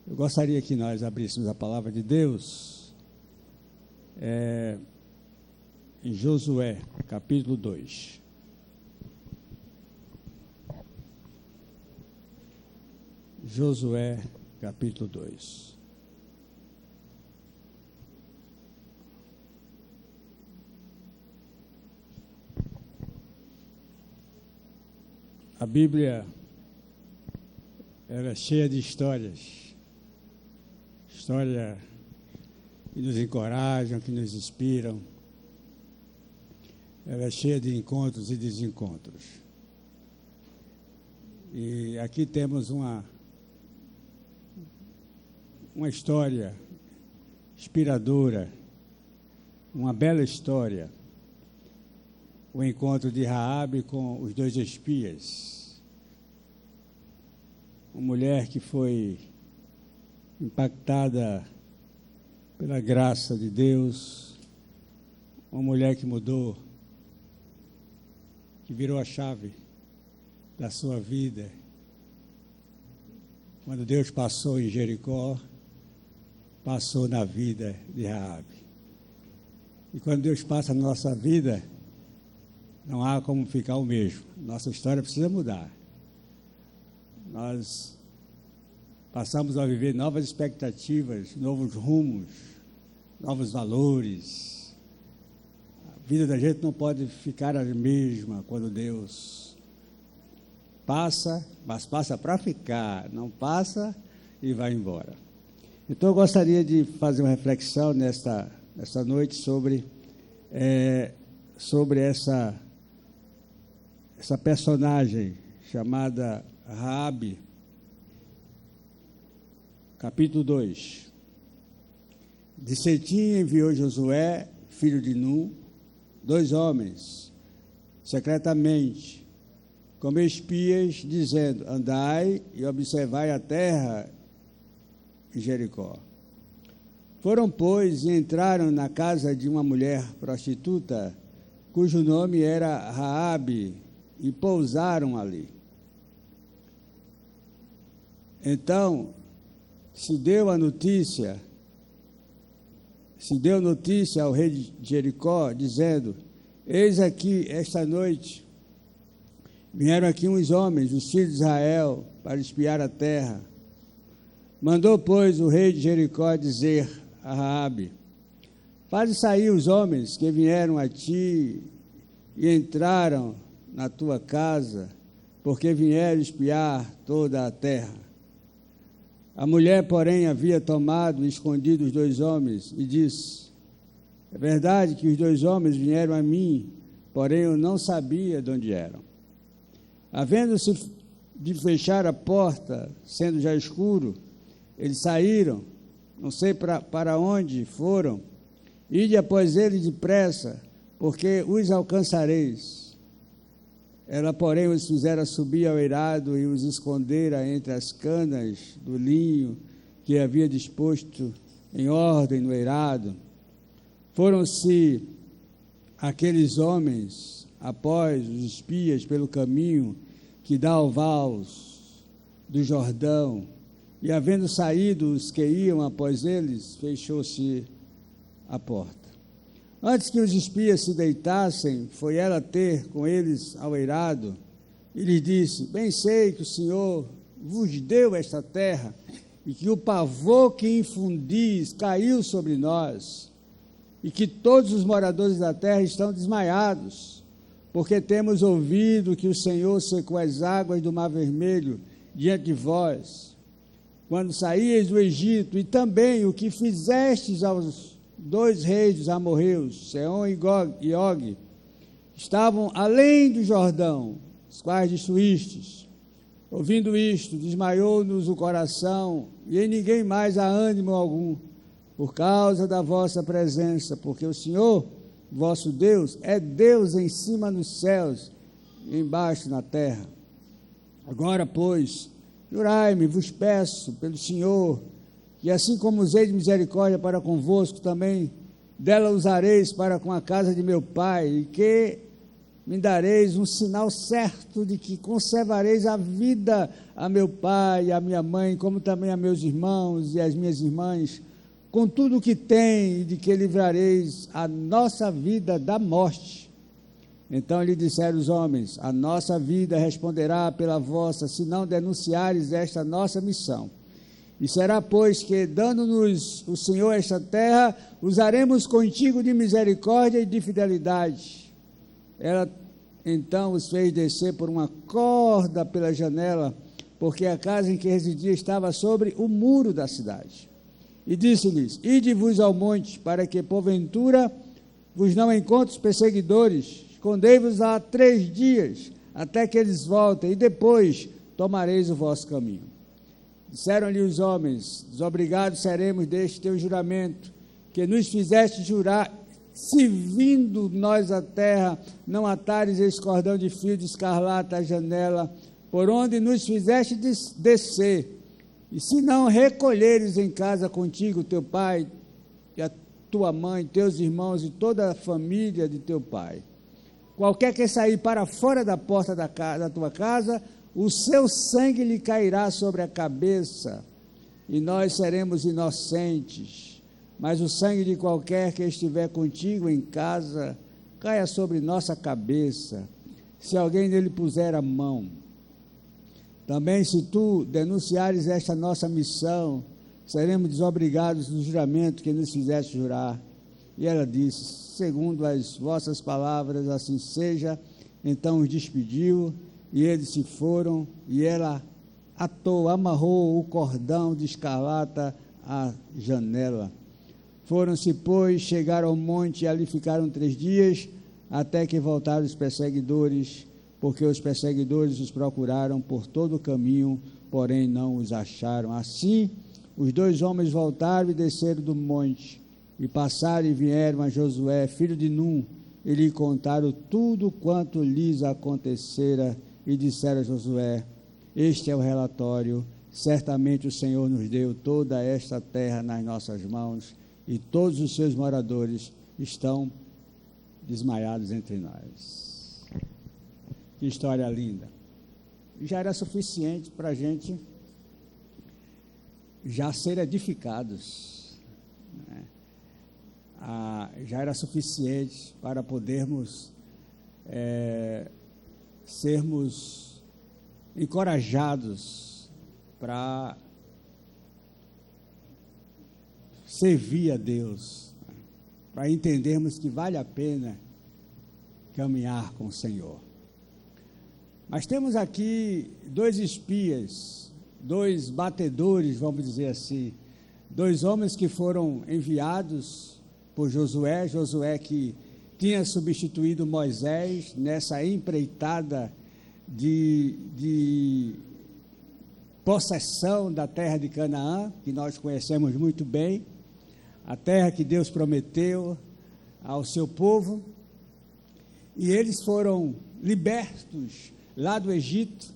Eu gostaria que nós abríssemos a palavra de Deus em Josué, capítulo 2. Josué, capítulo 2. A Bíblia ela é cheia de histórias que nos encorajam, que nos inspiram. Ela é cheia de encontros e desencontros. E aqui temos uma história inspiradora, uma bela história. O encontro de Raabe com os dois espias. Uma mulher que foi impactada pela graça de Deus, uma mulher que mudou, que virou a chave da sua vida. Quando Deus passou em Jericó, passou na vida de Raabe. E quando Deus passa na nossa vida, não há como ficar o mesmo. Nossa história precisa mudar. Nós passamos a viver novas expectativas, novos rumos, novos valores. A vida da gente não pode ficar a mesma quando Deus passa, mas passa para ficar, não passa e vai embora. Então eu gostaria de fazer uma reflexão nesta noite sobre essa personagem chamada Raabe. Capítulo 2. De Cetim enviou Josué, filho de Nun, 2 homens, secretamente, como espias, dizendo: andai e observai a terra de Jericó. Foram, pois, e entraram na casa de uma mulher prostituta, cujo nome era Raabe, e pousaram ali. Então se deu notícia ao rei de Jericó, dizendo: eis aqui, esta noite, vieram aqui uns homens, os filhos de Israel, para espiar a terra. Mandou, pois, o rei de Jericó dizer a Raabe: faze sair os homens que vieram a ti e entraram na tua casa, porque vieram espiar toda a terra. A mulher, porém, havia tomado e escondido os 2 homens e disse: é verdade que os 2 homens vieram a mim, porém eu não sabia de onde eram. Havendo-se de fechar a porta, sendo já escuro, eles saíram, não sei para onde foram. Ide após eles depressa, porque os alcançareis. Ela, porém, os fizera subir ao eirado e os escondera entre as canas do linho que havia disposto em ordem no eirado. Foram-se aqueles homens após os espias pelo caminho que dá ao vals do Jordão, e havendo saído os que iam após eles, fechou-se a porta. Antes que os espias se deitassem, foi ela ter com eles ao eirado e lhes disse: bem sei que o Senhor vos deu esta terra e que o pavor que infundis caiu sobre nós e que todos os moradores da terra estão desmaiados, porque temos ouvido que o Senhor secou as águas do Mar Vermelho diante de vós, quando saíeis do Egito, e também o que fizestes aos 2 reis dos amorreus, Seom e Og, estavam além do Jordão, os quais destruístes. Ouvindo isto, desmaiou-nos o coração, e em ninguém mais há ânimo algum, por causa da vossa presença, porque o Senhor, vosso Deus, é Deus em cima nos céus e embaixo na terra. Agora, pois, jurai-me, vos peço, pelo Senhor, e assim como usei de misericórdia para convosco, também dela usareis para com a casa de meu pai, e que me dareis um sinal certo de que conservareis a vida a meu pai, a minha mãe, como também a meus irmãos e as minhas irmãs, com tudo o que tem, e de que livrareis a nossa vida da morte. Então lhe disseram os homens: a nossa vida responderá pela vossa, se não denunciares esta nossa missão. E será, pois, que, dando-nos o Senhor esta terra, usaremos contigo de misericórdia e de fidelidade. Ela então os fez descer por uma corda pela janela, porque a casa em que residia estava sobre o muro da cidade. E disse-lhes: ide-vos ao monte, para que, porventura, vos não encontre os perseguidores. Escondei-vos lá 3 dias, até que eles voltem, e depois tomareis o vosso caminho. Disseram-lhe os homens: desobrigados seremos deste teu juramento, que nos fizeste jurar, se vindo nós à terra, não atares esse cordão de fio de escarlata à janela, por onde nos fizeste descer, e se não recolheres em casa contigo teu pai, e a tua mãe, teus irmãos e toda a família de teu pai, qualquer que sair para fora da porta da tua casa, o seu sangue lhe cairá sobre a cabeça, e nós seremos inocentes, mas o sangue de qualquer que estiver contigo em casa, caia sobre nossa cabeça, se alguém nele puser a mão. Também, se tu denunciares esta nossa missão, seremos desobrigados do juramento que nos fizeste jurar. E ela disse: segundo as vossas palavras, assim seja. Então os despediu, e eles se foram, e ela amarrou o cordão de escarlata à janela. Foram-se, pois, chegaram ao monte, e ali ficaram 3 dias, até que voltaram os perseguidores, porque os perseguidores os procuraram por todo o caminho, porém não os acharam. Assim, os 2 homens voltaram e desceram do monte, e passaram e vieram a Josué, filho de Num, e lhe contaram tudo quanto lhes acontecera, e disseram a Josué: este é o relatório, certamente o Senhor nos deu toda esta terra nas nossas mãos, e todos os seus moradores estão desmaiados entre nós. Que história linda. Já era suficiente para a gente já ser edificados, né? Já era suficiente para podermos sermos encorajados para servir a Deus, para entendermos que vale a pena caminhar com o Senhor. Mas temos aqui 2 espias, 2 batedores, vamos dizer assim, 2 homens que foram enviados por Josué, Josué que tinha substituído Moisés nessa empreitada de possessão da terra de Canaã, que nós conhecemos muito bem, a terra que Deus prometeu ao seu povo, e eles foram libertos lá do Egito,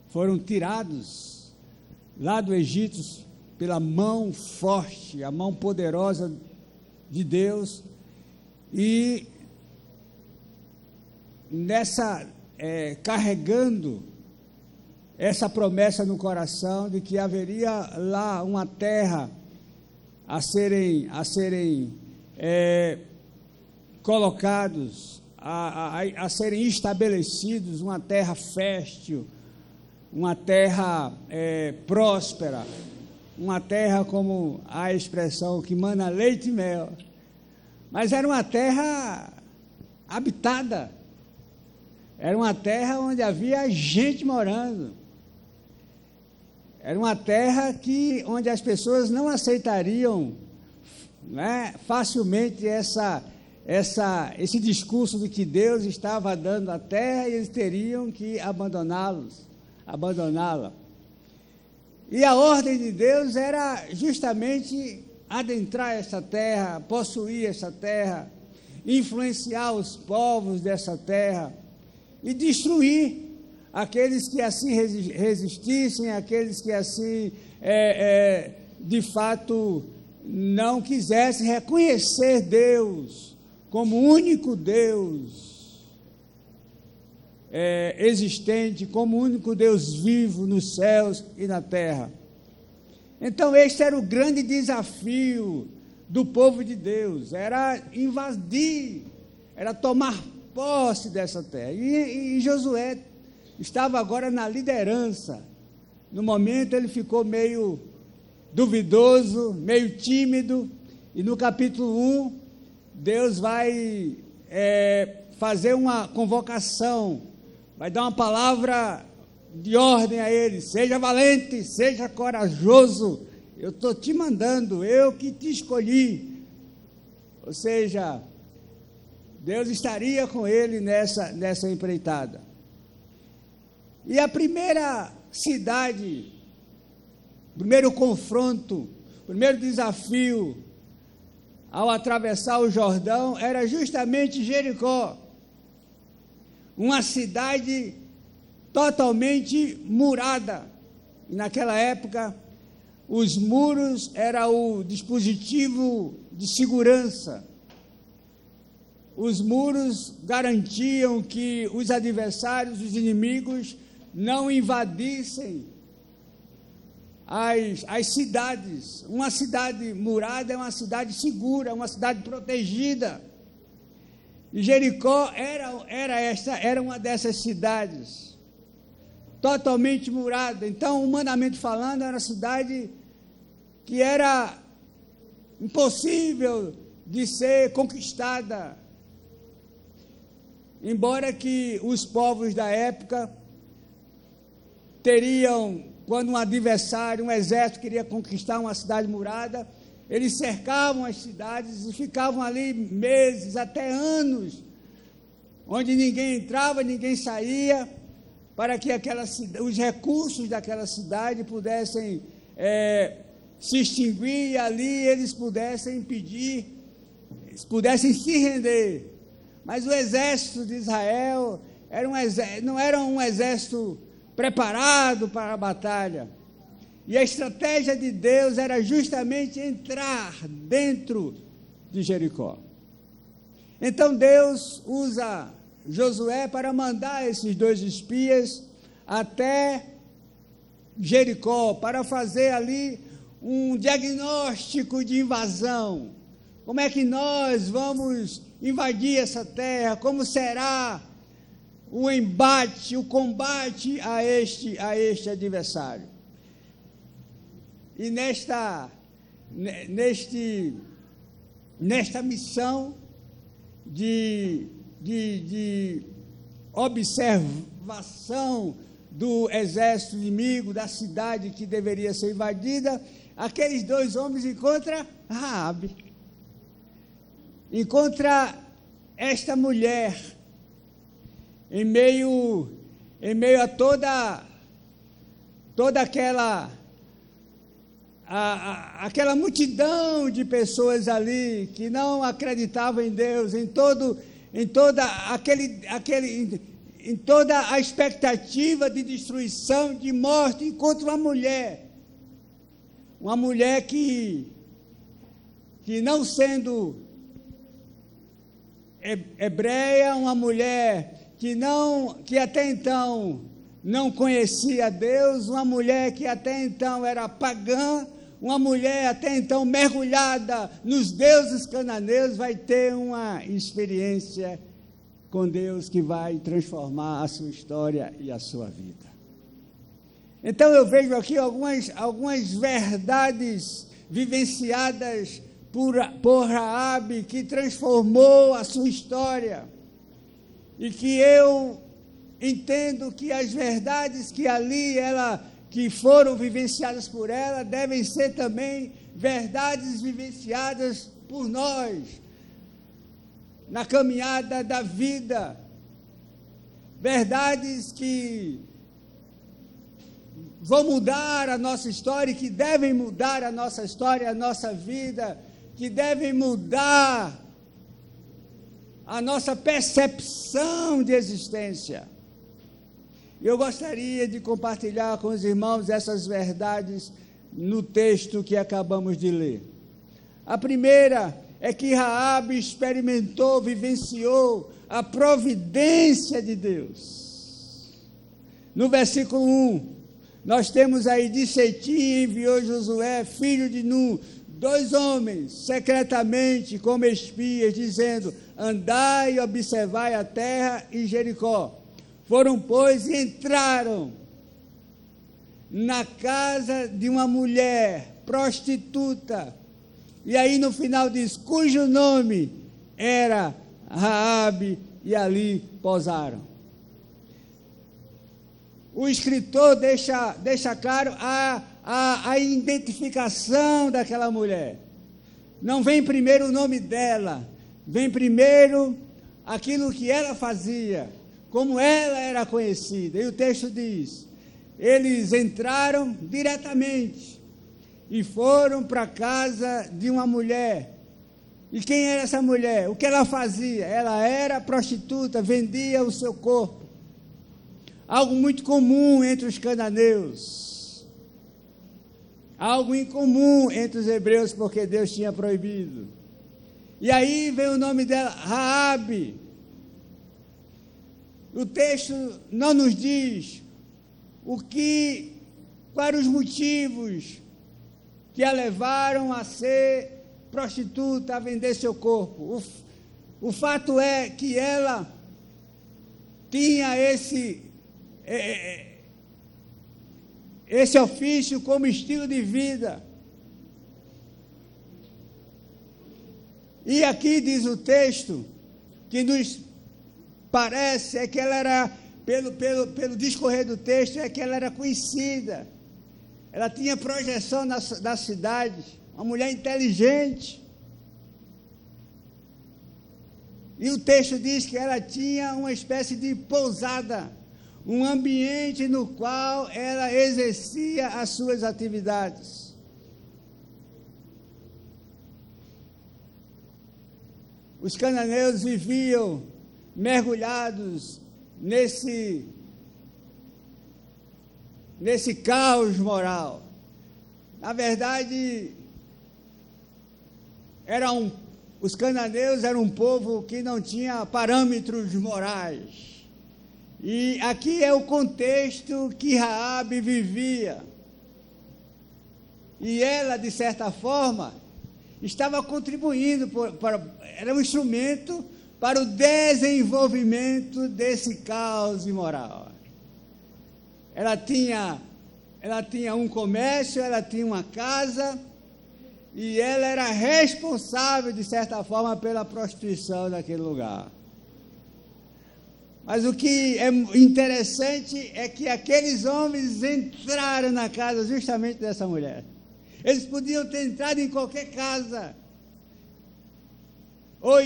foram tirados lá do Egito pela mão forte, a mão poderosa de Deus, e carregando essa promessa no coração de que haveria lá uma terra a serem colocados, a serem estabelecidos, uma terra fértil, uma terra próspera, uma terra, como a expressão, que mana leite e mel, mas era uma terra habitada, era uma terra onde havia gente morando, era uma terra onde as pessoas não aceitariam, né, facilmente esse discurso de que Deus estava dando a terra e eles teriam que abandoná-la. E a ordem de Deus era justamente adentrar essa terra, possuir essa terra, influenciar os povos dessa terra e destruir aqueles que assim resistissem, aqueles que assim, de fato, não quisessem reconhecer Deus como único Deus existente, como o único Deus vivo nos céus e na terra. Então, este era o grande desafio do povo de Deus, era invadir, era tomar posse dessa terra. E Josué estava agora na liderança. No momento ele ficou meio duvidoso, meio tímido, e no capítulo 1, Deus vai fazer uma convocação, vai dar uma palavra de ordem a ele: seja valente, seja corajoso, eu estou te mandando, eu que te escolhi. Ou seja, Deus estaria com ele nessa empreitada. E a primeira cidade, primeiro confronto, primeiro desafio ao atravessar o Jordão era justamente Jericó, uma cidade totalmente murada. E naquela época, os muros eram o dispositivo de segurança. Os muros garantiam que os adversários, os inimigos, não invadissem as cidades. Uma cidade murada é uma cidade segura, uma cidade protegida. E Jericó era uma dessas cidades, totalmente murada. Então, humanamente falando, era uma cidade que era impossível de ser conquistada. Embora que os povos da época teriam, quando um adversário, um exército queria conquistar uma cidade murada, eles cercavam as cidades e ficavam ali meses, até anos, onde ninguém entrava, ninguém saía, para que os recursos daquela cidade pudessem se extinguir, e ali eles pudessem impedir, eles pudessem se render. Mas o exército de Israel não era um exército preparado para a batalha. E a estratégia de Deus era justamente entrar dentro de Jericó. Então Deus usa Josué para mandar esses 2 espias até Jericó, para fazer ali um diagnóstico de invasão. Como é que nós vamos invadir essa terra? Como será o embate, o combate a este adversário? E nesta missão de observação do exército inimigo, da cidade que deveria ser invadida, aqueles 2 homens encontram Raabe, encontra esta mulher em meio a toda aquela multidão de pessoas ali que não acreditavam em Deus, em toda a expectativa de destruição, de morte, encontra uma mulher que não sendo hebreia, uma mulher que até então não conhecia Deus, uma mulher que até então era pagã, uma mulher até então mergulhada nos deuses cananeus, vai ter uma experiência com Deus que vai transformar a sua história e a sua vida. Então eu vejo aqui algumas verdades vivenciadas por Raabe, que transformou a sua história, e que eu entendo que as verdades que foram vivenciadas por ela, devem ser também verdades vivenciadas por nós, na caminhada da vida, verdades que vão mudar a nossa história, que devem mudar a nossa história, a nossa vida, que devem mudar a nossa percepção de existência. Eu gostaria de compartilhar com os irmãos essas verdades no texto que acabamos de ler. A primeira é que Raabe experimentou, vivenciou a providência de Deus. No versículo 1, nós temos aí: de Setim enviou Josué, filho de Nun, 2 homens, secretamente, como espias, dizendo: andai e observai a terra e Jericó. Foram, pois, e entraram na casa de uma mulher prostituta. E aí no final diz: cujo nome era Raabe, e ali pousaram. O escritor deixa claro a identificação daquela mulher. Não vem primeiro o nome dela, vem primeiro aquilo que ela fazia, como ela era conhecida. E o texto diz: eles entraram diretamente e foram para a casa de uma mulher. E quem era essa mulher? O que ela fazia? Ela era prostituta, vendia o seu corpo. Algo muito comum entre os cananeus. Algo incomum entre os hebreus, porque Deus tinha proibido. E aí vem o nome dela, Raabe. O texto não nos diz quais eram os motivos que a levaram a ser prostituta, a vender seu corpo. O fato é que ela tinha esse ofício como estilo de vida. E aqui diz o texto, que nos parece é que ela era, pelo discorrer do texto, é que ela era conhecida. Ela tinha projeção da cidade, uma mulher inteligente. E o texto diz que ela tinha uma espécie de pousada, um ambiente no qual ela exercia as suas atividades. Os cananeus viviam mergulhados nesse caos moral. Na verdade, os cananeus eram um povo que não tinha parâmetros morais. E aqui é o contexto que Raabe vivia. E ela, de certa forma, estava contribuindo, era um instrumento para o desenvolvimento desse caos imoral. Ela tinha um comércio, ela tinha uma casa, e ela era responsável, de certa forma, pela prostituição daquele lugar. Mas o que é interessante é que aqueles homens entraram na casa justamente dessa mulher. Eles podiam ter entrado em qualquer casa, ou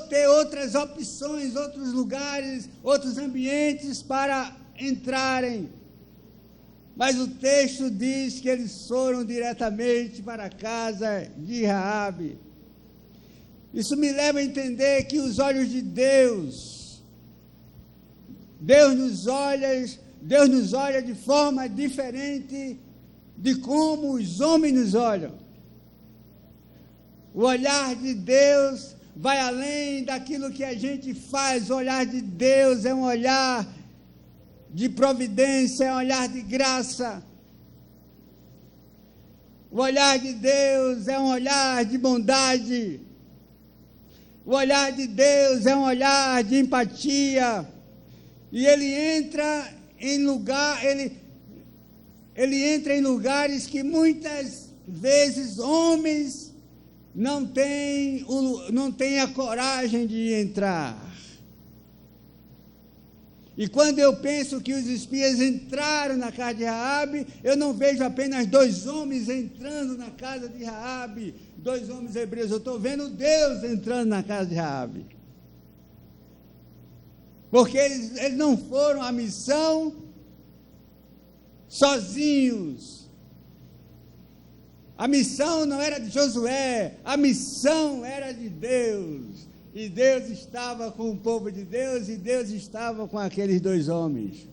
ter outras opções, outros lugares, outros ambientes para entrarem. Mas o texto diz que eles foram diretamente para a casa de Raabe. Isso me leva a entender que os olhos de Deus nos olha de forma diferente de como os homens nos olham. O olhar de Deus vai além daquilo que a gente faz. O olhar de Deus é um olhar de providência, é um olhar de graça. O olhar de Deus é um olhar de bondade. O olhar de Deus é um olhar de empatia. E ele entra em lugares que muitas vezes homens não têm a coragem de entrar. E quando eu penso que os espias entraram na casa de Raabe, eu não vejo apenas 2 homens entrando na casa de Raabe, 2 homens hebreus, eu estou vendo Deus entrando na casa de Raabe. Porque eles não foram à missão sozinhos. A missão não era de Josué, a missão era de Deus. E Deus estava com o povo de Deus, e Deus estava com aqueles 2 homens.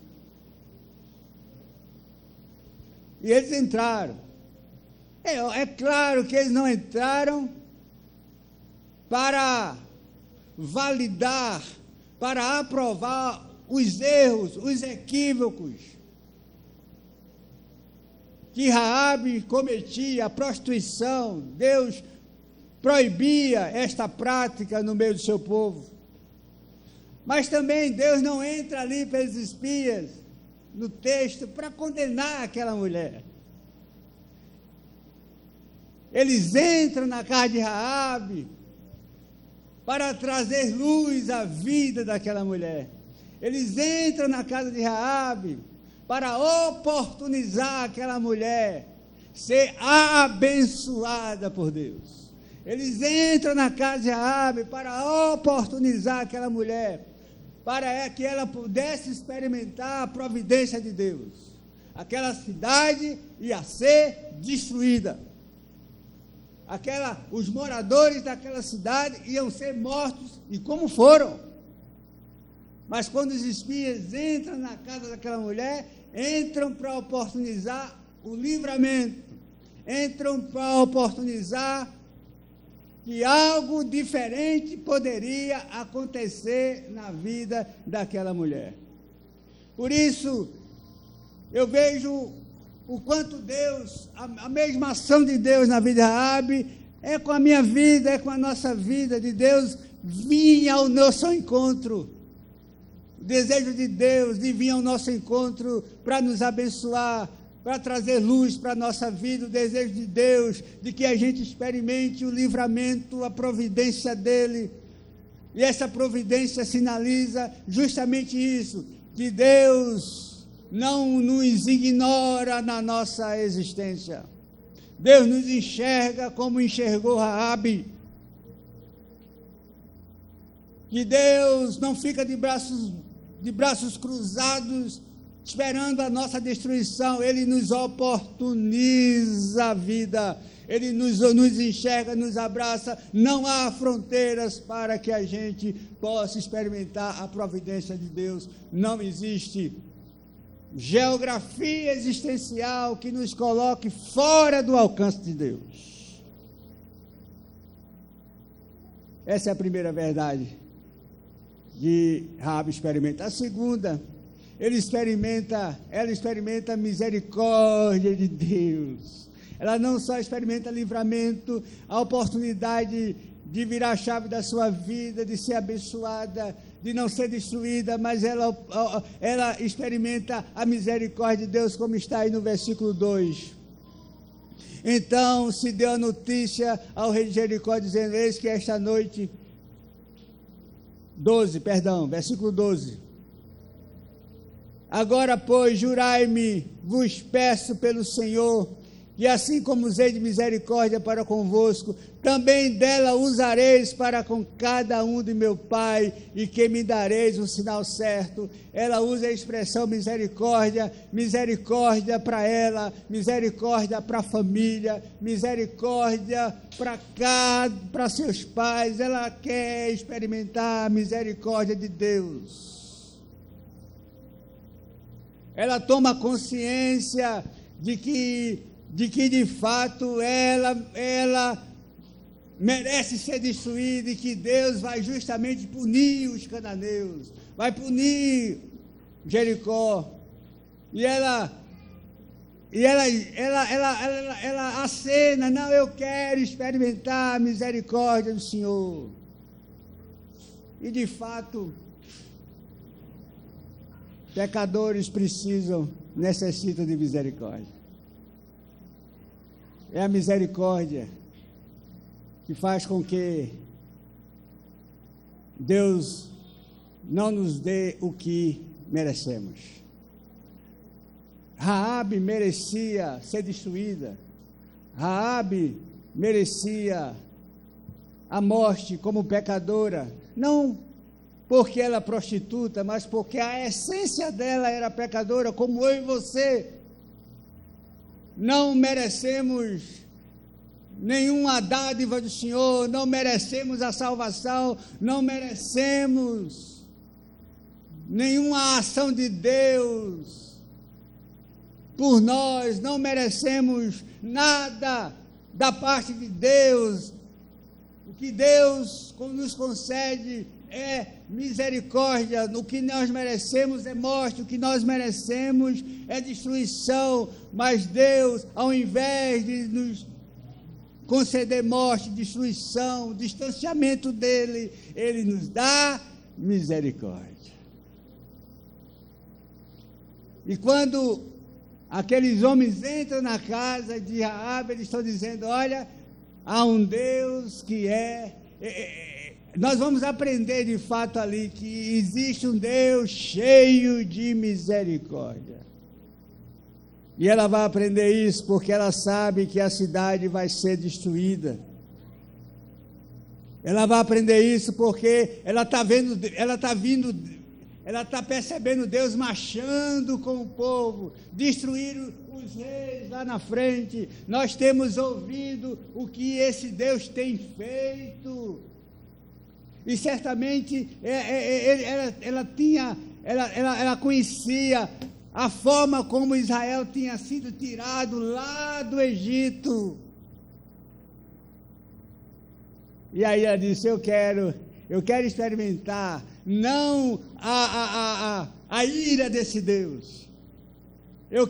E eles entraram. É claro que eles não entraram para validar, para aprovar os erros, os equívocos que Raabe cometia, a prostituição. Deus proibia esta prática no meio do seu povo. Mas também Deus não entra ali pelos espias, no texto, para condenar aquela mulher. Eles entram na casa de Raabe para trazer luz à vida daquela mulher. Eles entram na casa de Raabe para oportunizar aquela mulher ser abençoada por Deus. Eles entram na casa de Raabe para oportunizar aquela mulher, para que ela pudesse experimentar a providência de Deus. Aquela cidade ia ser destruída. Os moradores daquela cidade iam ser mortos, e como foram. Mas quando os espias entram na casa daquela mulher, entram para oportunizar o livramento, entram para oportunizar que algo diferente poderia acontecer na vida daquela mulher. Por isso, eu vejo o quanto Deus, a mesma ação de Deus na vida de Raabe, é com a minha vida, é com a nossa vida, de Deus vir ao nosso encontro. O desejo de Deus de vir ao nosso encontro para nos abençoar, para trazer luz para a nossa vida. O desejo de Deus de que a gente experimente o livramento, a providência dEle. E essa providência sinaliza justamente isso, que Deus não nos ignora na nossa existência. Deus nos enxerga como enxergou Raabe. Que Deus não fica de braços cruzados esperando a nossa destruição. Ele nos oportuniza a vida. Ele nos enxerga, nos abraça. Não há fronteiras para que a gente possa experimentar a providência de Deus. Não existe geografia existencial que nos coloque fora do alcance de Deus. Essa é a primeira verdade que Raabe experimenta. A segunda, ela experimenta a misericórdia de Deus. Ela não só experimenta livramento, a oportunidade de virar a chave da sua vida, de ser abençoada, de não ser destruída, mas ela experimenta a misericórdia de Deus, como está aí no versículo 2. Então se deu a notícia ao rei de Jericó, dizendo: eis que esta noite, versículo 12. Agora, pois, jurai-me, vos peço pelo Senhor, e assim como usei de misericórdia para convosco, também dela usareis para com cada um de meu pai, e que me dareis um sinal certo. Ela usa a expressão misericórdia para ela, misericórdia para a família, misericórdia para seus pais. Ela quer experimentar a misericórdia de Deus. Ela toma consciência de que de fato ela merece ser destruída, e que Deus vai justamente punir os cananeus, vai punir Jericó. E ela acena: não, eu quero experimentar a misericórdia do Senhor. E de fato, pecadores necessitam de misericórdia. É a misericórdia que faz com que Deus não nos dê o que merecemos. Raabe merecia ser destruída. Raabe merecia a morte como pecadora, não porque ela é prostituta, mas porque a essência dela era pecadora, como eu e você. Não merecemos nenhuma dádiva do Senhor, não merecemos a salvação, não merecemos nenhuma ação de Deus por nós, não merecemos nada da parte de Deus. O que Deus nos concede é misericórdia. O que nós merecemos é morte, o que nós merecemos é destruição, mas Deus, ao invés de nos conceder morte, destruição, distanciamento dele, ele nos dá misericórdia. E quando aqueles homens entram na casa de Raabe, eles estão dizendo: olha, há um Deus que nós vamos aprender de fato ali que existe um Deus cheio de misericórdia. E ela vai aprender isso porque ela sabe que a cidade vai ser destruída. Ela vai aprender isso porque ela está percebendo Deus marchando com o povo, destruir os reis lá na frente. Nós temos ouvido o que esse Deus tem feito. E certamente ela conhecia a forma como Israel tinha sido tirado lá do Egito. E aí ela disse: eu quero experimentar não a ira desse Deus. Eu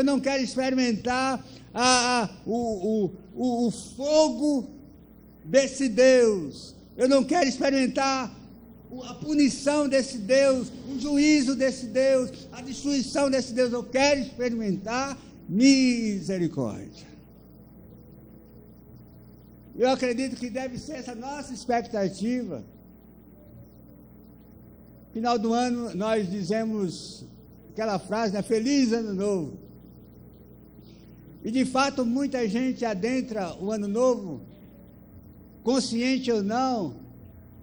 não quero experimentar o fogo desse Deus. Eu não quero experimentar a punição desse Deus, o juízo desse Deus, a destruição desse Deus. Eu quero experimentar misericórdia. Eu acredito que deve ser essa nossa expectativa. Final do ano nós dizemos aquela frase, né? Feliz Ano Novo. E de fato muita gente adentra o Ano Novo, consciente ou não,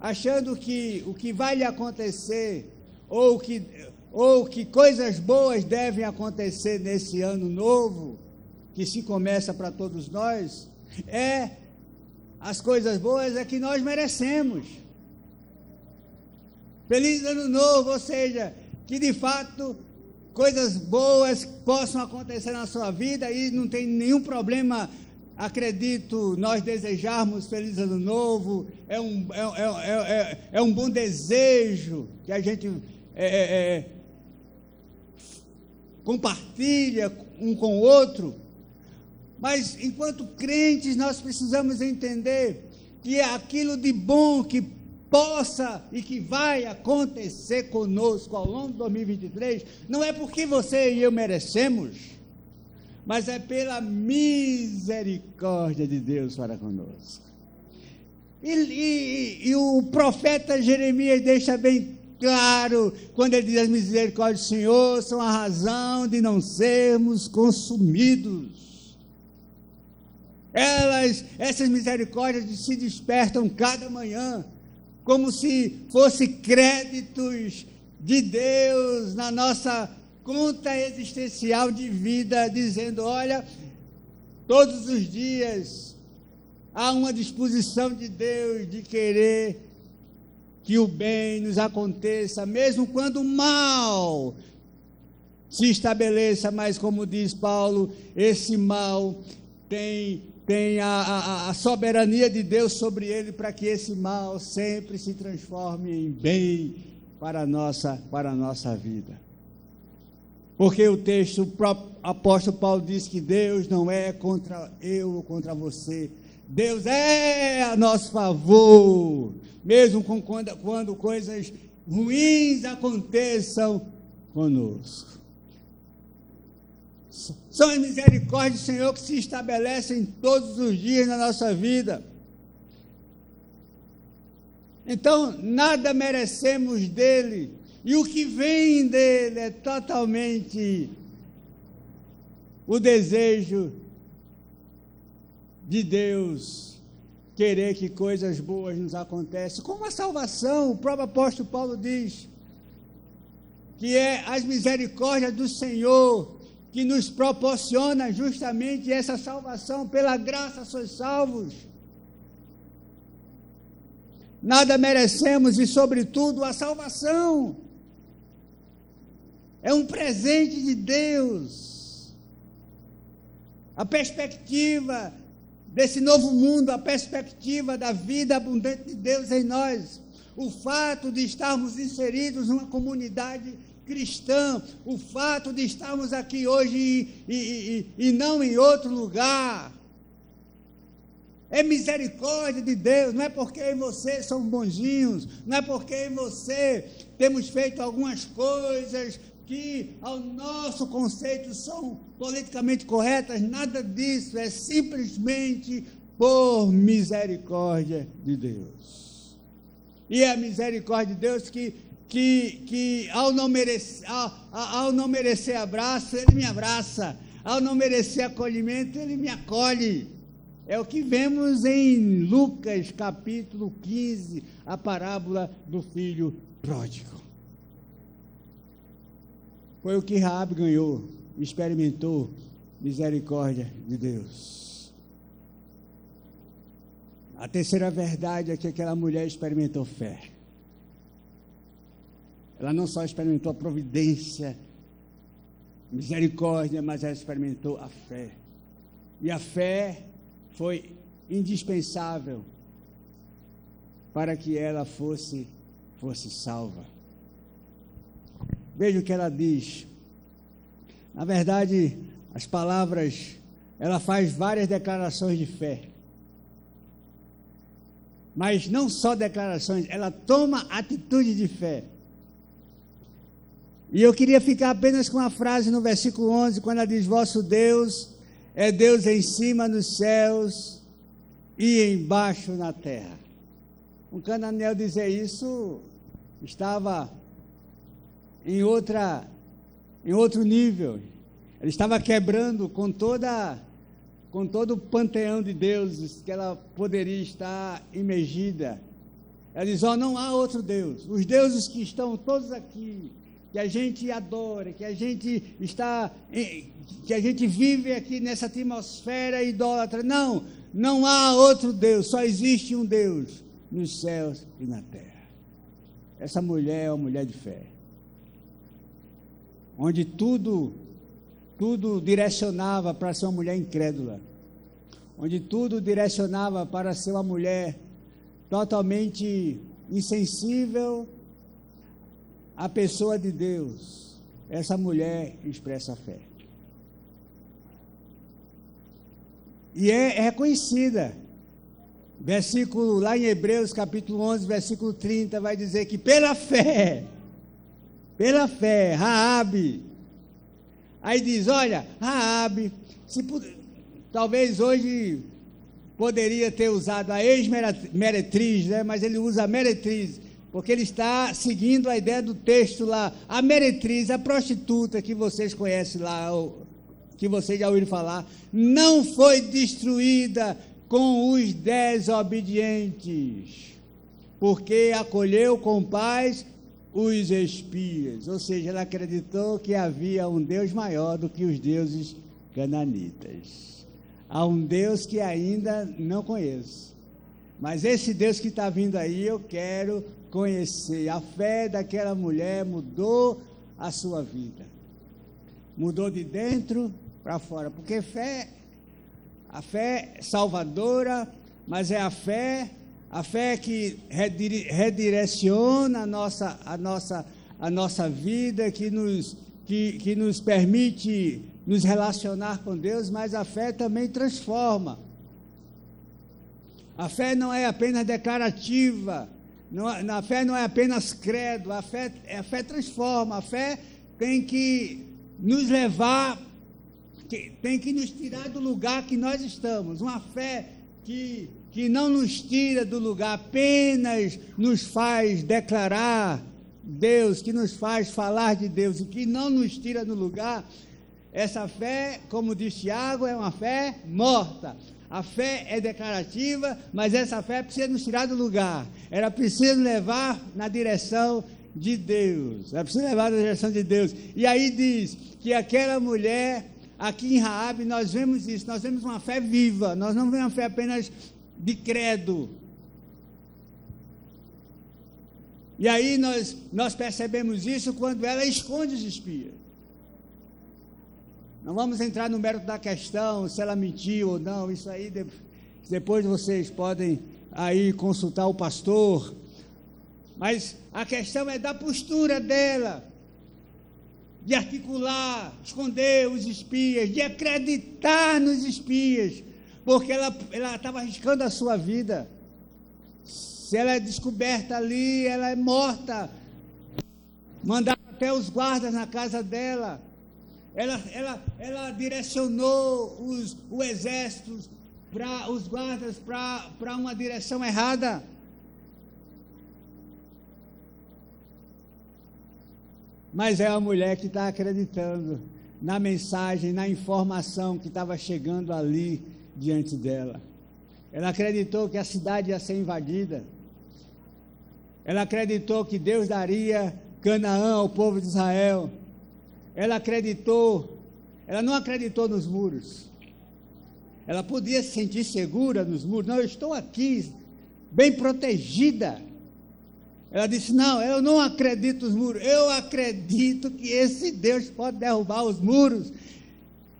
achando que o que vai lhe acontecer, ou que coisas boas devem acontecer nesse Ano Novo, que se começa para todos nós, as coisas boas é que nós merecemos. Feliz Ano Novo, ou seja, que de fato coisas boas possam acontecer na sua vida, e não tem nenhum problema, acredito, nós desejarmos Feliz Ano Novo. É um bom desejo que a gente compartilha um com o outro. Mas, enquanto crentes, nós precisamos entender que é aquilo de bom que possa e que vai acontecer conosco ao longo de 2023, não é porque você e eu merecemos, mas é pela misericórdia de Deus para conosco. E o profeta Jeremias deixa bem claro, quando ele diz: as misericórdias do Senhor são a razão de não sermos consumidos. Essas misericórdias se despertam cada manhã, como se fossem créditos de Deus na nossa conta existencial de vida, dizendo: olha, todos os dias há uma disposição de Deus de querer que o bem nos aconteça, mesmo quando o mal se estabeleça. Mas, como diz Paulo, esse mal tem a soberania de Deus sobre ele, para que esse mal sempre se transforme em bem para a nossa vida. Porque o texto, o próprio apóstolo Paulo diz que Deus não é contra eu ou contra você. Deus é a nosso favor, mesmo quando coisas ruins aconteçam conosco. São as misericórdias do Senhor que se estabelecem todos os dias na nossa vida. Então, nada merecemos dele, e o que vem dele é totalmente o desejo de Deus querer que coisas boas nos aconteçam, como a salvação. O próprio apóstolo Paulo diz que é as misericórdias do Senhor que nos proporciona justamente essa salvação. Pela graça sois salvos. Nada merecemos, e sobretudo a salvação é um presente de Deus. A perspectiva desse novo mundo, a perspectiva da vida abundante de Deus em nós. o fato de estarmos inseridos numa comunidade cristã, o fato de estarmos aqui hoje e não em outro lugar. É misericórdia de Deus, não é porque eu e você somos bonzinhos, não é porque eu e você temos feito algumas coisas que ao nosso conceito são politicamente corretas, nada disso, é simplesmente por misericórdia de Deus. E é a misericórdia de Deus que ao não merecer abraço, Ele me abraça, ao não merecer acolhimento, Ele me acolhe. É o que vemos em Lucas capítulo 15, a parábola do filho pródigo. Foi o que Raabe ganhou, experimentou misericórdia de Deus. A terceira verdade é que aquela mulher experimentou fé. Ela não só experimentou a providência, misericórdia, mas ela experimentou a fé. E a fé foi indispensável para que ela fosse salva. Veja o que ela diz. Na verdade, as palavras, ela faz várias declarações de fé. Mas não só declarações, ela toma atitude de fé. E eu queria ficar apenas com a frase no versículo 11, quando ela diz: vosso Deus é Deus em cima nos céus e embaixo na terra. Um cananeu dizer isso estava em outro nível. Ele estava quebrando com todo o panteão de deuses que ela poderia estar imergida. Ela diz: não há outro Deus. Os deuses que estão todos aqui, que a gente adora, que a gente vive aqui nessa atmosfera idólatra. Não há outro Deus, só existe um Deus nos céus e na terra. Essa mulher é uma mulher de fé, onde tudo direcionava para ser uma mulher incrédula, onde tudo direcionava para ser uma mulher totalmente insensível à pessoa de Deus. Essa mulher expressa fé. E é reconhecida. Versículo lá em Hebreus capítulo 11, versículo 30, vai dizer que pela fé, Raabe, aí diz: olha, Raabe, talvez hoje poderia ter usado a ex-meretriz, né? Mas ele usa a meretriz, porque ele está seguindo a ideia do texto lá. A meretriz, a prostituta que vocês conhecem lá, que vocês já ouviram falar, não foi destruída com os desobedientes, porque acolheu com paz os espias. Ou seja, ela acreditou que havia um Deus maior do que os deuses cananitas. Há um Deus que ainda não conheço, mas esse Deus que está vindo aí eu quero conhecer. A fé daquela mulher mudou a sua vida, mudou de dentro para fora, porque a fé salvadora, mas é a fé que redireciona a nossa vida, que nos permite nos relacionar com Deus, mas a fé também transforma. A fé não é apenas declarativa, a fé não é apenas credo, a fé transforma. A fé tem que nos levar, tem que nos tirar do lugar que nós estamos. Uma fé que não nos tira do lugar, apenas nos faz declarar Deus, que nos faz falar de Deus, e que não nos tira do lugar. Essa fé, como diz Tiago, é uma fé morta. A fé é declarativa, mas essa fé precisa nos tirar do lugar. Ela precisa nos levar na direção de Deus. Ela precisa levar na direção de Deus. E aí diz que aquela mulher, aqui em Raabe, nós vemos isso, nós vemos uma fé viva, nós não vemos uma fé apenas de credo. E aí nós percebemos isso quando ela esconde os espias. Não vamos entrar no mérito da questão, se ela mentiu ou não, isso aí depois vocês podem aí consultar o pastor, Mas a questão é da postura dela, de articular, esconder os espias, de acreditar nos espias, porque ela estava arriscando a sua vida. Se ela é descoberta ali, ela é morta. Mandaram até os guardas na casa dela. Ela direcionou o exército, os guardas, para uma direção errada. Mas é a mulher que está acreditando na mensagem, na informação que estava chegando ali diante dela. Ela acreditou que a cidade ia ser invadida. Ela acreditou que Deus daria Canaã ao povo de Israel. Ela não acreditou nos muros. Ela podia se sentir segura nos muros. Não, eu estou aqui, bem protegida. Ela disse, não, eu não acredito nos muros. Eu acredito que esse Deus pode derrubar os muros.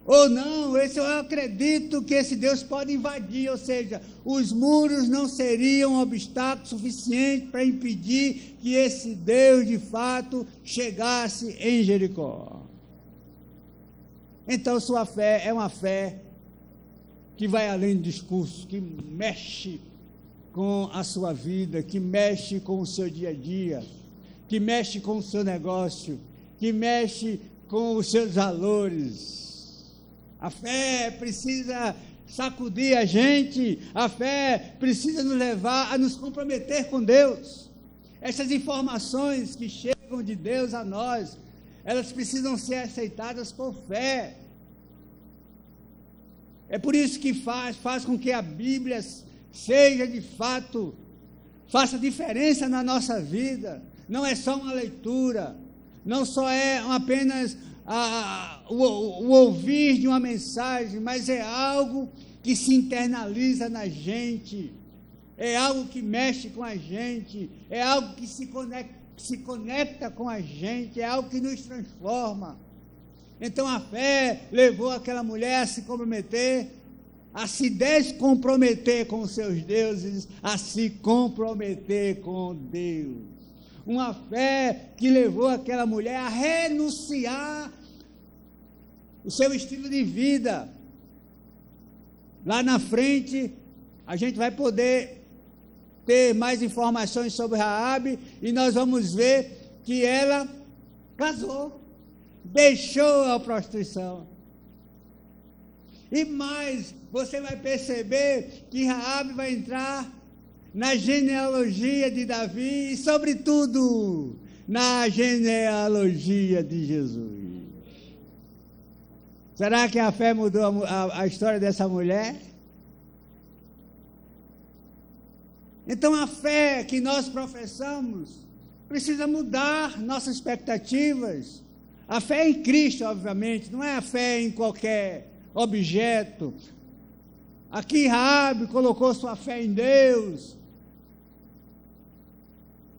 Ou não, eu acredito que esse Deus pode invadir. Ou seja, os muros não seriam um obstáculo suficiente para impedir que esse Deus, de fato, chegasse em Jericó. Então, sua fé é uma fé que vai além do discurso, que mexe com a sua vida, que mexe com o seu dia a dia, que mexe com o seu negócio, que mexe com os seus valores. A fé precisa sacudir a gente, a fé precisa nos levar a nos comprometer com Deus. Essas informações que chegam de Deus a nós, elas precisam ser aceitadas por fé. É por isso que faz com que a Bíblia seja de fato, faça diferença na nossa vida. Não é só uma leitura, não só é apenas o ouvir de uma mensagem, mas é algo que se internaliza na gente, é algo que mexe com a gente, é algo que se conecta com a gente, é algo que nos transforma. Então a fé levou aquela mulher a se comprometer, a se descomprometer com os seus deuses, a se comprometer com Deus. Uma fé que levou aquela mulher a renunciar o seu estilo de vida. Lá na frente, a gente vai poder ter mais informações sobre Raabe e nós vamos ver que ela casou, deixou a prostituição. E mais, você vai perceber que Raabe vai entrar na genealogia de Davi e, sobretudo, na genealogia de Jesus. Será que a fé mudou a história dessa mulher? Então, a fé que nós professamos precisa mudar nossas expectativas. A fé em Cristo, obviamente, não é a fé em qualquer objeto. Aqui Raabe colocou sua fé em Deus.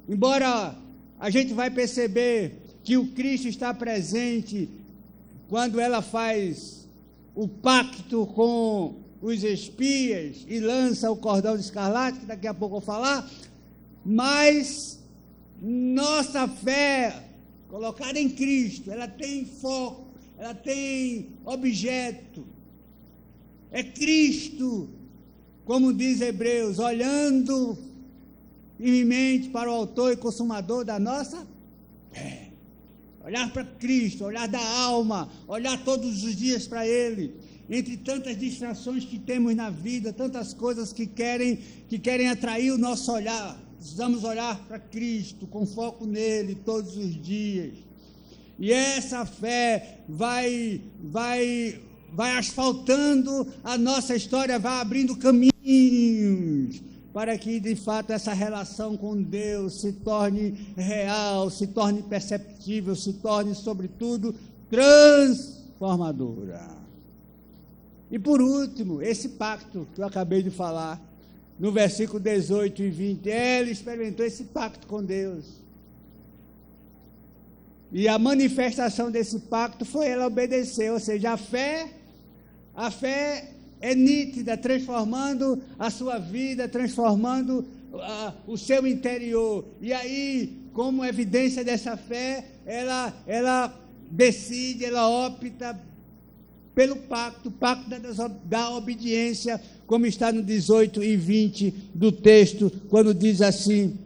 Embora a gente vai perceber que o Cristo está presente quando ela faz o pacto com os espias e lança o cordão de escarlate, que daqui a pouco eu vou falar, mas nossa fé colocada em Cristo, ela tem foco, ela tem objeto. É Cristo, como diz Hebreus, olhando firmemente para o autor e consumador da nossa fé. Olhar para Cristo, olhar da alma, olhar todos os dias para Ele. Entre tantas distrações que temos na vida, tantas coisas que querem atrair o nosso olhar, precisamos olhar para Cristo, com foco nele todos os dias. E essa fé vai asfaltando a nossa história, vai abrindo caminhos para que, de fato, essa relação com Deus se torne real, se torne perceptível, se torne, sobretudo, transformadora. E, por último, esse pacto que eu acabei de falar, no versículo 18 e 20, ela experimentou esse pacto com Deus. E a manifestação desse pacto foi ela obedecer, ou seja, a fé é nítida, transformando a sua vida, transformando o seu interior. E aí, como evidência dessa fé, ela decide, ela opta pelo pacto da obediência, como está no 18 e 20 do texto, quando diz assim: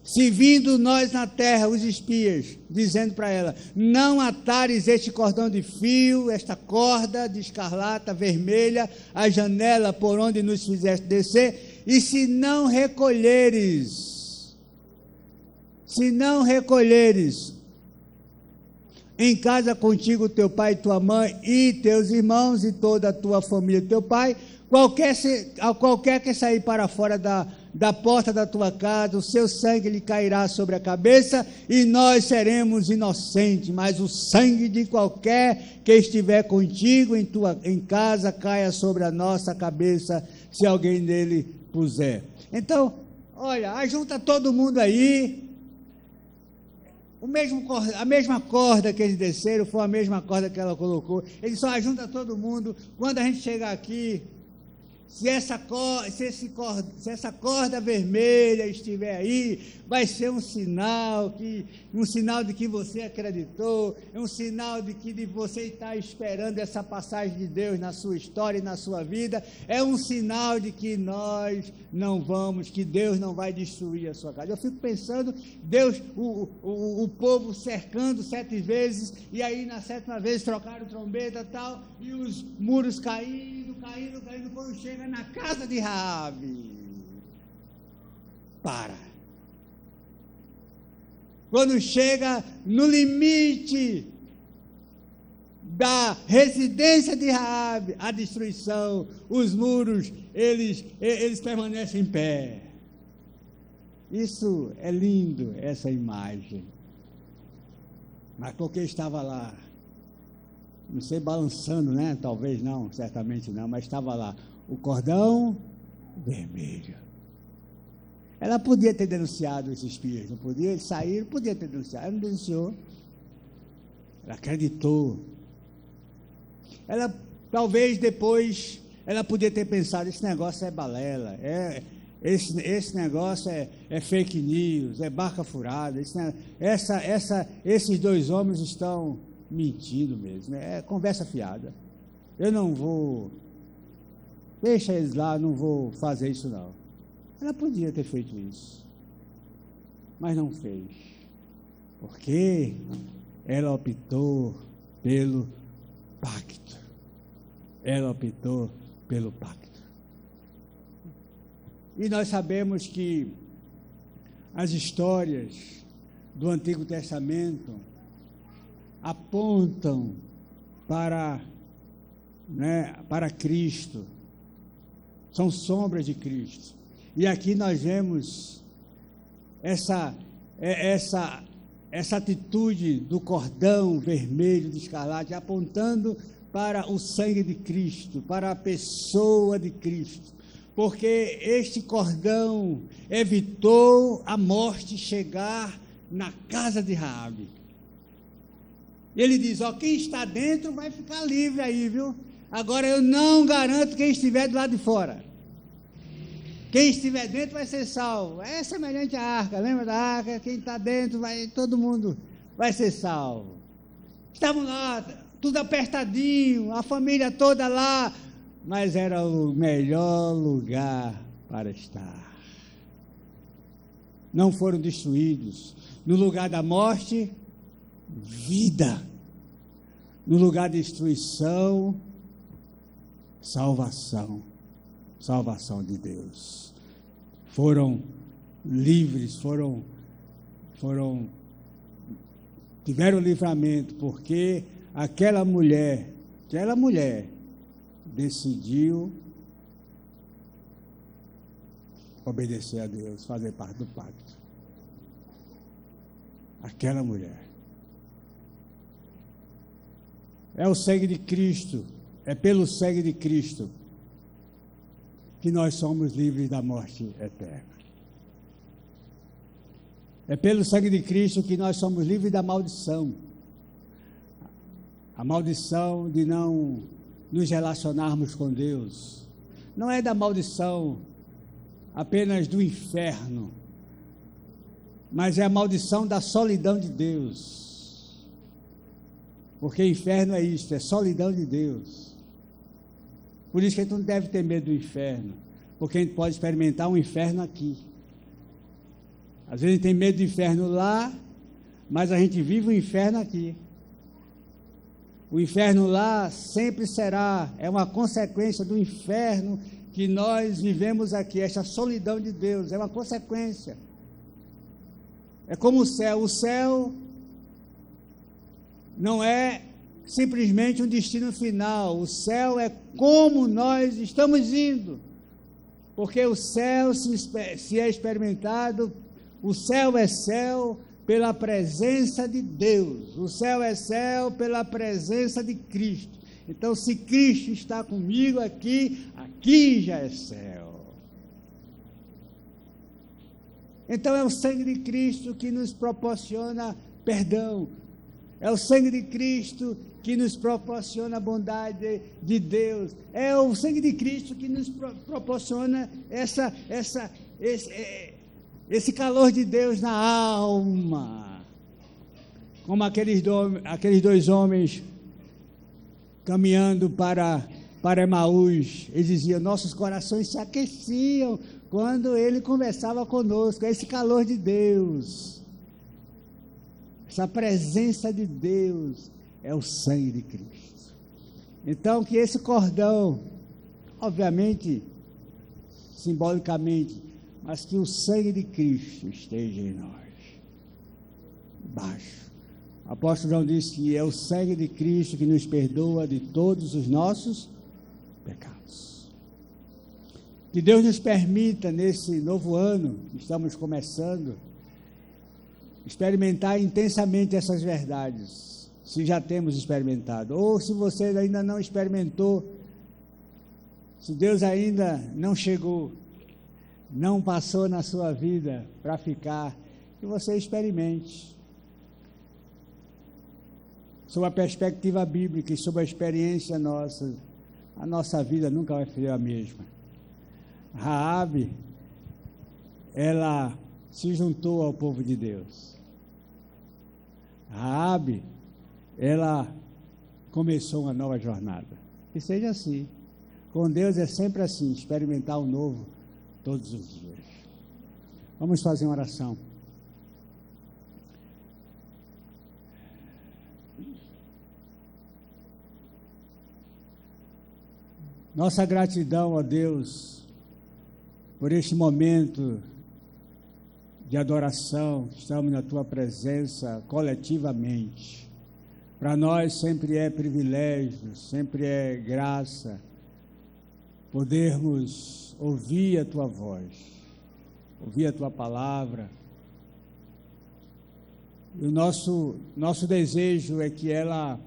se vindo nós na terra, os espias, dizendo para ela, não atares este cordão de fio, esta corda de escarlata vermelha, a janela por onde nos fizeste descer, e se não recolheres em casa contigo teu pai e tua mãe, e teus irmãos, e toda a tua família, teu pai, qualquer que sair para fora da porta da tua casa, o seu sangue lhe cairá sobre a cabeça, e nós seremos inocentes, mas o sangue de qualquer que estiver contigo em casa, caia sobre a nossa cabeça, se alguém nele puser. Então, olha, ajunta todo mundo aí. A mesma corda que eles desceram foi a mesma corda que ela colocou. Ele só ajunta todo mundo. Quando a gente chegar aqui, se essa corda vermelha estiver aí, vai ser um sinal de que você acreditou, é um sinal de que você está esperando essa passagem de Deus na sua história e na sua vida, é um sinal de que que Deus não vai destruir a sua casa. Eu fico pensando, Deus, o povo cercando 7 vezes, e aí na 7ª vez trocaram trombeta e tal, e os muros caindo, quando chega na casa de Raabe, quando chega no limite da residência de Raabe, a destruição, os muros, eles permanecem em pé. Isso é lindo, essa imagem. Mas porque estava lá, não sei, balançando, né? Talvez não, certamente não, mas estava lá o cordão vermelho. Ela podia ter denunciado esses espias, não podia? Eles saíram, podia ter denunciado. Ela não denunciou. Ela acreditou. Ela, talvez depois, ela podia ter pensado, esse negócio é balela, esse negócio é fake news, é barca furada, esses 2 homens estão mentindo mesmo, é conversa fiada. Eu não vou, deixa eles lá, não vou fazer isso não. Ela podia ter feito isso, mas não fez, porque ela optou pelo pacto. E nós sabemos que as histórias do Antigo Testamento apontam para Cristo, são sombras de Cristo. E aqui nós vemos essa atitude do cordão vermelho de escarlate apontando para o sangue de Cristo, para a pessoa de Cristo, porque este cordão evitou a morte chegar na casa de Raabe. Ele diz, quem está dentro vai ficar livre aí, viu? Agora eu não garanto quem estiver do lado de fora. Quem estiver dentro vai ser salvo. É semelhante à arca, lembra da arca? Quem está dentro, todo mundo vai ser salvo. Estavam lá, tudo apertadinho, a família toda lá, mas era o melhor lugar para estar. Não foram destruídos. No lugar da morte, vida. No lugar de destruição, salvação de Deus. Foram livres, tiveram livramento, porque aquela mulher decidiu obedecer a Deus, fazer parte do pacto. Aquela mulher. É o sangue de Cristo, é pelo sangue de Cristo que nós somos livres da morte eterna. É pelo sangue de Cristo que nós somos livres da maldição. A maldição de não nos relacionarmos com Deus. Não é da maldição apenas do inferno, mas é a maldição da solidão de Deus. Porque inferno é isso, é solidão de Deus. Por isso que a gente não deve ter medo do inferno, porque a gente pode experimentar um inferno aqui. Às vezes a gente tem medo do inferno lá, mas a gente vive o inferno aqui. O inferno lá sempre será, é uma consequência do inferno que nós vivemos aqui, essa solidão de Deus, é uma consequência. É como o céu não é simplesmente um destino final, o céu é como nós estamos indo, porque o céu se é experimentado, o céu é céu pela presença de Deus, o céu é céu pela presença de Cristo. Então, se Cristo está comigo aqui, aqui já é céu. Então, é o sangue de Cristo que nos proporciona perdão, é o sangue de Cristo que nos proporciona a bondade de Deus, é o sangue de Cristo que nos proporciona esse calor de Deus na alma, como aqueles dois homens caminhando para Emaús, eles diziam, nossos corações se aqueciam quando ele conversava conosco, esse calor de Deus, essa presença de Deus, é o sangue de Cristo. Então, que esse cordão, obviamente, simbolicamente, mas que o sangue de Cristo esteja em nós. Baixo. O apóstolo João disse que é o sangue de Cristo que nos perdoa de todos os nossos pecados. Que Deus nos permita, nesse novo ano que estamos começando, experimentar intensamente essas verdades, se já temos experimentado, ou se você ainda não experimentou, se Deus ainda não chegou, não passou na sua vida para ficar, que você experimente. Sob a perspectiva bíblica e sob a experiência nossa, a nossa vida nunca vai ser a mesma. Raabe, ela se juntou ao povo de Deus. Raabe, ela começou uma nova jornada. Que seja assim. Com Deus é sempre assim, experimentar o novo todos os dias. Vamos fazer uma oração. Nossa gratidão a Deus por este momento de adoração, estamos na Tua presença coletivamente. Para nós sempre é privilégio, sempre é graça podermos ouvir a Tua voz, ouvir a Tua palavra. E o nosso desejo é que ela,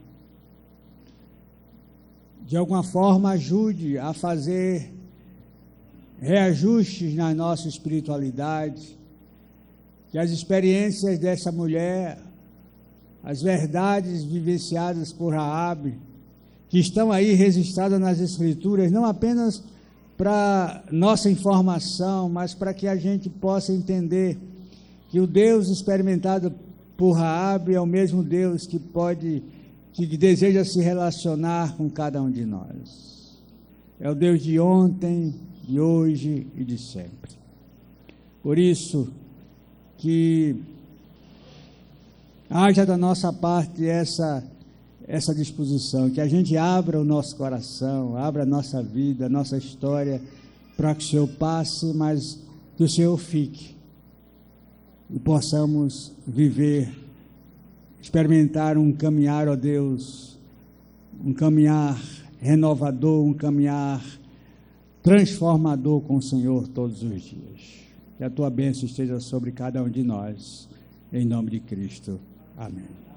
de alguma forma, ajude a fazer reajustes na nossa espiritualidade, que as experiências dessa mulher, as verdades vivenciadas por Raabe, que estão aí registradas nas Escrituras, não apenas para nossa informação, mas para que a gente possa entender que o Deus experimentado por Raabe é o mesmo Deus que deseja se relacionar com cada um de nós. É o Deus de ontem, de hoje e de sempre. Por isso, que haja da nossa parte essa disposição, que a gente abra o nosso coração, abra a nossa vida, a nossa história, para que o Senhor passe, mas que o Senhor fique, e possamos viver, experimentar um caminhar, ó Deus, um caminhar renovador, um caminhar transformador com o Senhor todos os dias. Que a Tua bênção esteja sobre cada um de nós, em nome de Cristo. Amém.